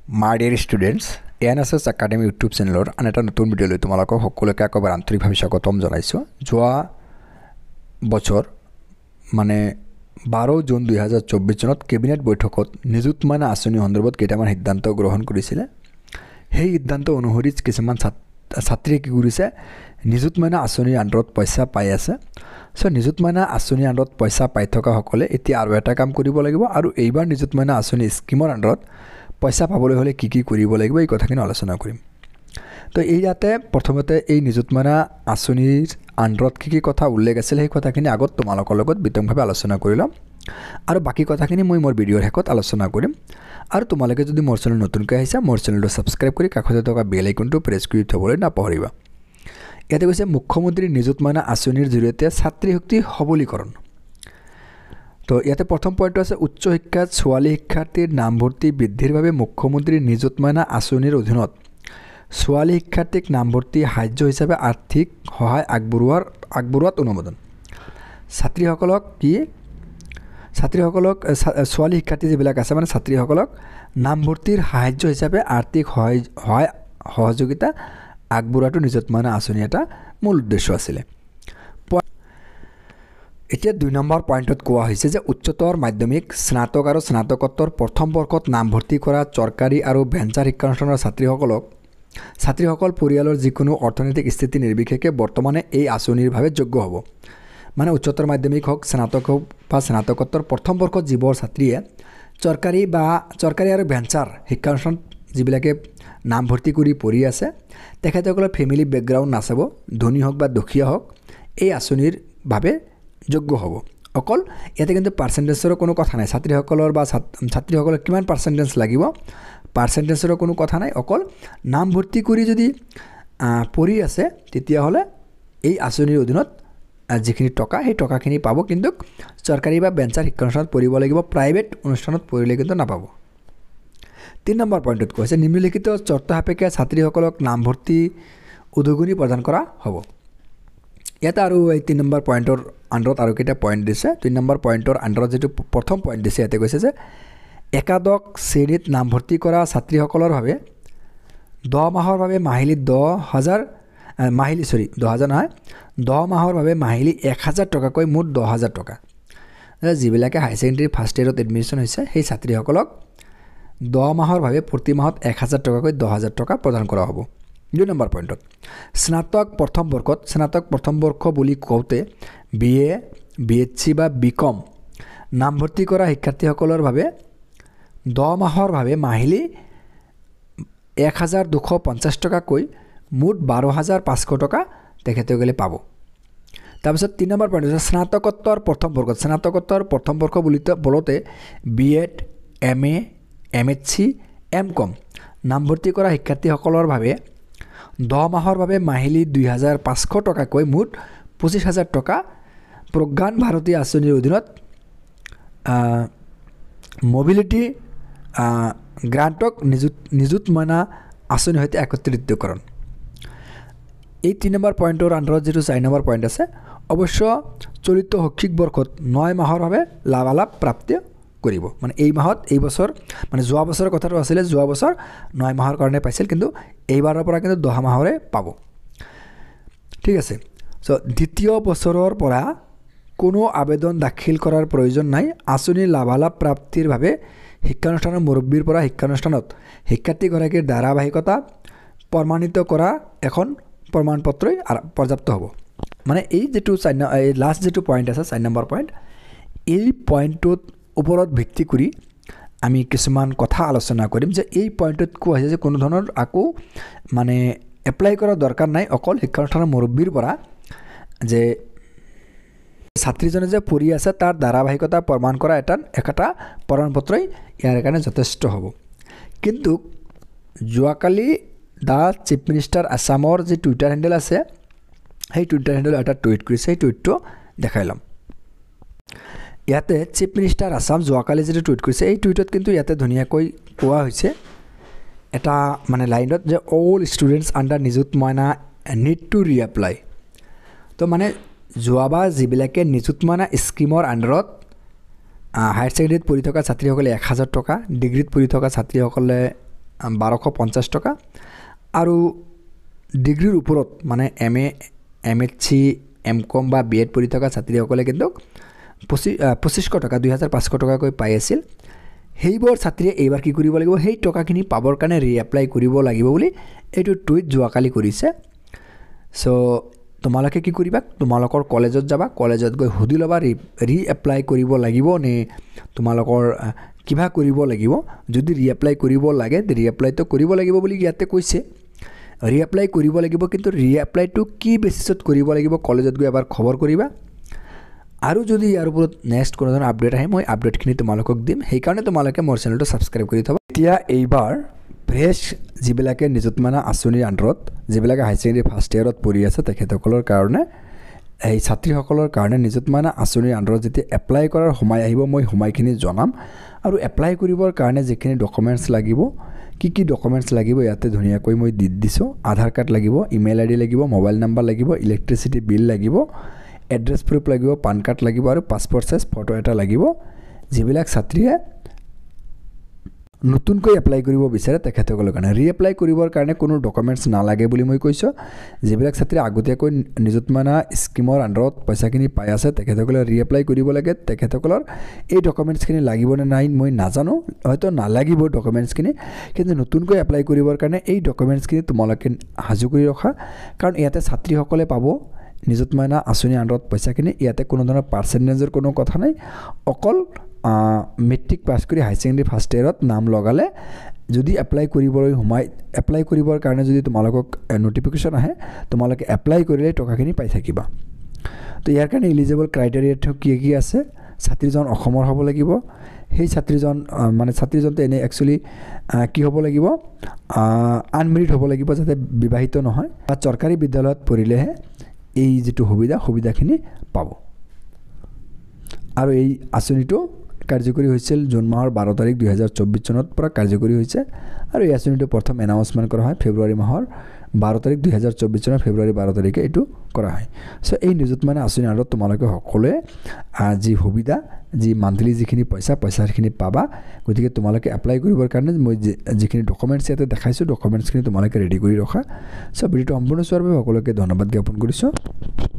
My dear students, ANSS Academy YouTube চেনেলৰ আন এটা নতুন ভিডিঅ'লৈ তোমালোকক সকলোকে একবাৰ আন্তৰিকভাৱে স্বাগতম জনাইছোঁ। যোৱা বছৰ মানে 12 জুন 2024 চনত কেবিনেট বৈঠকত নিযুতমাইনা আঁচনি সন্দৰ্ভত কেইটামান সিদ্ধান্ত গ্ৰহণ কৰিছিলে। সেই সিদ্ধান্ত অনুসৰি কিছুমান ছাত্ৰীয়ে কি কৰিছে নিযুতমাইনা আঁচনিৰ আণ্ডাৰত পইচা পাই আছে। সো নিযুতমাইনা আঁচনিৰ আণ্ডাৰত পইচা পাই থকা সকলে এতিয়া আৰু এটা কাম কৰিব লাগিব আৰু এইবাৰ নিযুতমাইনা আঁচনি স্কিমৰ আণ্ডাৰত পইচা পাবলৈ হলে কি কি কৰিব লাগিব এই কথাখিনি আলোচনা কৰিম। তো ইয়াতে প্ৰথমতে এই নিযুতমাইনা আঁচনিৰ আণ্ডাৰত কি কথা উল্লেখ আছিল সেই কথাখিনি আগত তোমালোকৰ লগত বিতংভাৱে আলোচনা কৰি ল'ম আৰু বাকি কথাখিনি মই মোৰ ভিডিঅ'ৰ শেষত আলোচনা কৰিম। আৰু তোমালোকে যদি মোৰ চেনেল নতুনকৈ আহিছা মোৰ চেনেলটো সাবস্ক্ৰাইব কৰি কাষতে থকা বেল আইকনটো প্ৰেছ কৰি থবলৈ নাপাহৰিবা। ইয়াতে কৈছে মুখ্যমন্ত্ৰী নিযুতমাইনা আঁচনিৰ জৰিয়তে ছাত্ৰী শক্তি সবলীকৰণ। তো ইয়াতে প্ৰথম পইণ্টটো আছে উচ্চ শিক্ষাত ছোৱালী শিক্ষাৰ্থীৰ নামভৰ্তি বৃদ্ধিৰ বাবে মুখ্যমন্ত্ৰী নিযুতমাইনা আঁচনিৰ অধীনত ছোৱালী শিক্ষাৰ্থীক নামভৰ্তি সাহায্য হিচাপে আৰ্থিক সহায় আগবঢ়োৱাত অনুমোদন। ছাত্ৰীসকলক ছোৱালী শিক্ষাৰ্থী যিবিলাক আছে মানে ছাত্ৰীসকলক নামভৰ্তিৰ সাহায্য হিচাপে আৰ্থিক সহযোগিতা আগবঢ়োৱাটো নিযুতমাইনা আঁচনি এটা মূল উদ্দেশ্য আছিলে। এতিয়া 2 নম্বৰ পইণ্টত কোৱা হৈছে যে উচ্চতৰ মাধ্যমিক স্নাতক আৰু স্নাতকোত্তৰ প্ৰথম বৰ্ষত নামভৰ্তি কৰা চৰকাৰী আৰু ভেঞ্চাৰ শিক্ষানুষ্ঠানৰ ছাত্ৰীসকল পৰিয়ালৰ যিকোনো অৰ্থনৈতিক স্থিতি নিৰ্বিশেষে বৰ্তমানে এই আঁচনিৰ বাবে যোগ্য হ'ব। মানে উচ্চতৰ মাধ্যমিক হওক স্নাতক হওক বা স্নাতকোত্তৰ প্ৰথম বৰ্ষত যিবোৰ ছাত্ৰীয়ে চৰকাৰী আৰু ভেঞ্চাৰ শিক্ষানুষ্ঠান যিবিলাকে নামভৰ্তি কৰি পঢ়ি আছে তেখেতসকলৰ ফেমিলি বেকগ্ৰাউণ্ড নাচাব, ধনী হওক বা দুখীয়া হওক এই আঁচনিৰ বাবে যোগ্য হ'ব। অকল ইয়াতে কিন্তু পাৰ্চেণ্টেজৰো কোনো কথা নাই, ছাত্ৰীসকলৰ কিমান পাৰ্চেণ্টেজ লাগিব পাৰ্চেণ্টেজৰো কোনো কথা নাই, অকল নামভৰ্তি কৰি যদি পঢ়ি আছে তেতিয়াহ'লে এই আঁচনিৰ অধীনত যিখিনি টকা সেই টকাখিনি পাব, কিন্তু চৰকাৰী বা ভেঞ্চাৰ শিক্ষানুষ্ঠানত পঢ়িব লাগিব, প্ৰাইভেট অনুষ্ঠানত পঢ়িলে কিন্তু নাপাব। 3 নম্বৰ পইণ্টত কৈছে নিম্নলিখিত চৰ্ত সাপেক্ষে ছাত্ৰীসকলক নামভৰ্তি উদগনি প্ৰদান কৰা হ'ব। ইয়াতে আৰু এই 3 নম্বৰ পইণ্টৰ আণ্ডাৰত আৰু কেইটা পইণ্ট দিছে। 3 নম্বৰ পইণ্টৰ আণ্ডাৰত যিটো প্ৰথম পইণ্ট দিছে ইয়াতে কৈছে যে একাদশ শ্ৰেণীত নামভৰ্তি কৰা ছাত্ৰীসকলৰ বাবে 10 মাহৰ বাবে মাহিলী 10 মাহৰ বাবে মাহিলী 1000 টকাকৈ মুঠ 10,000 টকা। যিবিলাকে হাই ছেকেণ্ডেৰী ফাৰ্ষ্ট ইয়েৰত এডমিশ্যন হৈছে সেই ছাত্ৰীসকলক 10 মাহৰ বাবে প্ৰতি মাহত 1000 টকাকৈ 10,000 টকা প্ৰদান কৰা হ'ব। 2 নম্বৰ পইণ্টত স্নাতক প্ৰথম বৰ্ষ বুলি কওঁতে BA, BSc বা BCom নামভৰ্তি কৰা শিক্ষাৰ্থীসকলৰ বাবে 10 মাহৰ বাবে মাহিলী 1250 টকাকৈ মুঠ 12,500 টকা তেখেতসকলে পাব। তাৰপিছত 3 নম্বৰ পইণ্ট হৈছে স্নাতকোত্তৰ প্ৰথম বৰ্ষ বলতে BEd, MA, MSc, MCom নামভৰ্তি কৰা শিক্ষাৰ্থীসকলৰ বাবে 10 মাহৰ বাবে মাহিলী 2,500 টকাকৈ মুঠ 25,000 টকা প্ৰজ্ঞান ভাৰতী আঁচনিৰ অধীনত মবিলিটি গ্ৰাণ্টক নিযুতমাইনা আঁচনিৰ সৈতে একত্ৰিতকৰণ। এই 3 নম্বৰ পইণ্টৰ আণ্ডাৰত যিটো 4 নম্বৰ পইণ্ট আছে অৱশ্য চলিত শৈক্ষিক বৰ্ষত 9 মাহৰ বাবে লাভালাভ প্ৰাপ্ত কৰিব। মানে এই বছৰ মানে যোৱা বছৰৰ কথাটো আছিলে, যোৱা বছৰ 9 মাহৰ কাৰণে পাইছিল, কিন্তু এইবাৰৰ পৰা কিন্তু 10 মাহৰে পাব। ঠিক আছে। চ' দ্বিতীয় বছৰৰ পৰা কোনো আবেদন দাখিল কৰাৰ প্ৰয়োজন নাই। আঁচনিৰ লাভালাভ প্ৰাপ্তিৰ বাবে শিক্ষানুষ্ঠানৰ মুৰব্বীৰ পৰা শিক্ষানুষ্ঠানত শিক্ষাৰ্থীগৰাকীৰ ধাৰাবাহিকতা প্ৰমাণিত কৰা এখন প্ৰমাণপত্ৰই পৰ্যাপ্ত হ'ব। মানে এই যিটো লাষ্ট যিটো পইণ্ট আছে 4 নম্বৰ পইণ্ট, এই পইণ্টটোত ওপৰত ভিত্তি কৰি আমি কিছুমান কথা আলোচনা কৰিম যে এই পইণ্টত কোৱা হৈছে যে কোনো ধৰণৰ আকৌ মানে এপ্লাই কৰাৰ দৰকাৰ নাই, অকল শিক্ষানুষ্ঠানৰ মুৰব্বীৰ পৰা যে ছাত্ৰীজনে যে পঢ়ি আছে তাৰ ধাৰাবাহিকতা প্ৰমাণ কৰা এটা প্ৰমাণপত্ৰই ইয়াৰ কাৰণে যথেষ্ট হ'ব। কিন্তু যোৱাকালি দ্য চিফ মিনিষ্টাৰ আছামৰ যি টুইটাৰ হেণ্ডেল আছে সেই টুইটাৰ হেণ্ডেল এটা টুইট কৰিছে, সেই টুইটটো দেখাই ল'ম। ইয়াতে চিফ মিনিষ্টাৰ আছাম যোৱাকালি যিটো টুইট কৰিছে এই টুইটত কিন্তু ইয়াতে ধুনীয়াকৈ কোৱা হৈছে এটা মানে লাইনত যে all students under Nijut Moina need to reapply. তো মানে যোৱাবাৰ যিবিলাকে নিযুতমাইনা স্কিমৰ আণ্ডাৰত হায়াৰ ছেকেণ্ডেৰীত পঢ়ি থকা ছাত্ৰীসকলে 1000 টকা, ডিগ্ৰীত পঢ়ি থকা ছাত্ৰীসকলে 1250 টকা আৰু ডিগ্ৰীৰ ওপৰত মানে MA MSc MCom বা BEd পঢ়ি থকা ছাত্ৰীসকলে কিন্তু 2500 টকা 2500 টকাকৈ পাই আছিল সেইবোৰ ছাত্ৰীয়ে এইবাৰ কি কৰিব লাগিব সেই টকাখিনি পাবৰ কাৰণে ৰিএপ্লাই কৰিব লাগিব বুলি এইটো টুইট যোৱাকালি কৰিছে সো তোমালোকে কি কৰিবা তোমালোকৰ কলেজত যাবা কলেজত গৈ সুধি ল'বা ৰিএপ্লাই কৰিব লাগিব নে তোমালোকৰ কিবা কৰিব লাগিব যদি ৰিএপ্লাই কৰিব লাগে ৰিএপ্লাইটো কৰিব লাগিব বুলি ইয়াতে কৈছে ৰিএপ্লাই কৰিব লাগিব কিন্তু ৰিএপ্লাইটো কি বেচিছত কৰিব লাগিব কলেজত গৈ এবাৰ খবৰ কৰিবা আৰু যদি ইয়াৰ ওপৰত নেক্সট কোনো ধৰণৰ আপডেট আহে মই আপডেটখিনি তোমালোকক দিম সেই কাৰণে তোমালোকে মোৰ চেনেলটো সাবস্ক্ৰাইব কৰি থবা এতিয়া এইবাৰ ফ্ৰেছ যিবিলাকে নিযুতমানা আঁচনিৰ আণ্ডাৰত যিবিলাকে হাই ছেকেণ্ডাৰী ফাৰ্ষ্ট ইয়াৰত পঢ়ি আছে তেখেতসকলৰ কাৰণে এই ছাত্ৰীসকলৰ কাৰণে নিযুতমানা আঁচনিৰ আণ্ডাৰত যেতিয়া এপ্লাই কৰাৰ সময় আহিব মই সময়খিনি জনাম আৰু এপ্লাই কৰিবৰ কাৰণে যিখিনি ডকুমেণ্টছ লাগিব কি ডকুমেণ্টছ লাগিব ইয়াতে ধুনীয়াকৈ মই দি দিছোঁ আধাৰ কাৰ্ড লাগিব ইমেইল আইডি লাগিব মোবাইল নাম্বাৰ লাগিব ইলেক্ট্ৰিচিটি বিল লাগিব এড্ৰেছ প্ৰুফ লাগিব পান কাৰ্ড লাগিব আৰু পাছপৰ্ট সাইজ ফটো এটা লাগিব যিবিলাক ছাত্ৰীয়ে নতুনকৈ এপ্লাই কৰিব বিচাৰে তেখেতসকলৰ কাৰণে ৰিএপ্লাই কৰিবৰ কাৰণে কোনো ডকুমেণ্টছ নালাগে বুলি মই কৈছোঁ যিবিলাক ছাত্ৰী আগতীয়াকৈ নিযুতমানা স্কিমৰ আণ্ডাৰত পইচাখিনি পাই আছে তেখেতসকলে ৰিএপ্লাই কৰিব লাগে তেখেতসকলৰ এই ডকুমেণ্টছখিনি লাগিব নে নাই মই নাজানো হয়তো নালাগিব ডকুমেণ্টছখিনি কিন্তু নতুনকৈ এপ্লাই কৰিবৰ কাৰণে এই ডকুমেণ্টছখিনি তোমালোকে সাজু কৰি ৰখা কাৰণ ইয়াতে ছাত্ৰীসকলে পাব নিযুতমানা আঁচনিৰ আণ্ডাৰত পইচাখিনি ইয়াতে কোনো ধৰণৰ পাৰ্চেণ্টেজৰ কোনো কথা নাই অকল মেট্ৰিক পাছ কৰি হাই ছেকেণ্ডাৰী ফাৰ্ষ্ট ইয়াৰত নাম লগালে যদি এপ্লাই কৰিবৰ কাৰণে যদি তোমালোকক নোটিফিকেশ্যন আহে তোমালোকে এপ্লাই কৰিলে টকাখিনি পাই থাকিবা তো ইয়াৰ কাৰণে এলিজিবল ক্ৰাইটেৰিয়াটো কি আছে ছাত্ৰীজন অসমৰ হ'ব লাগিব সেই ছাত্ৰীজন মানে ছাত্ৰীজনটো এনে একচুৱেলি কি হ'ব লাগিব আনমেৰিড হ'ব লাগিব যাতে বিবাহিত নহয় বা চৰকাৰী বিদ্যালয়ত পঢ়িলেহে এই যেটো সুবিধাখিনি পাব আৰু এই আঁচনিটো কাৰ্যকৰী হৈছিল জুন মাহৰ 12 তাৰিখ 2024 চনত পৰা কাৰ্যকৰী হৈছে আৰু এই আঁচনিটো প্ৰথম এনাউন্সমেন্ট কৰা হয় ফেব্ৰুৱাৰী মাহৰ 12 তাৰিখ 2024 চনৰ ফেব্ৰুৱাৰী 12 তাৰিখে এইটো কৰা হয় সো এই নিযুতমানা আঁচনিৰ আণ্ডাৰত তোমালোকে সকলোৱে যি সুবিধা যি মান্থলি যিখিনি পইচাখিনি পাবা গতিকে তোমালোকে এপ্লাই কৰিবৰ কাৰণে মই যিখিনি ডকুমেণ্টছ ইয়াতে দেখাইছোঁ ডকুমেণ্টছখিনি তোমালোকে ৰেডি কৰি ৰখা সো ভিডিঅ'টো সম্পূৰ্ণ চোৱাৰ বাবে সকলোকে ধন্যবাদ জ্ঞাপন কৰিছোঁ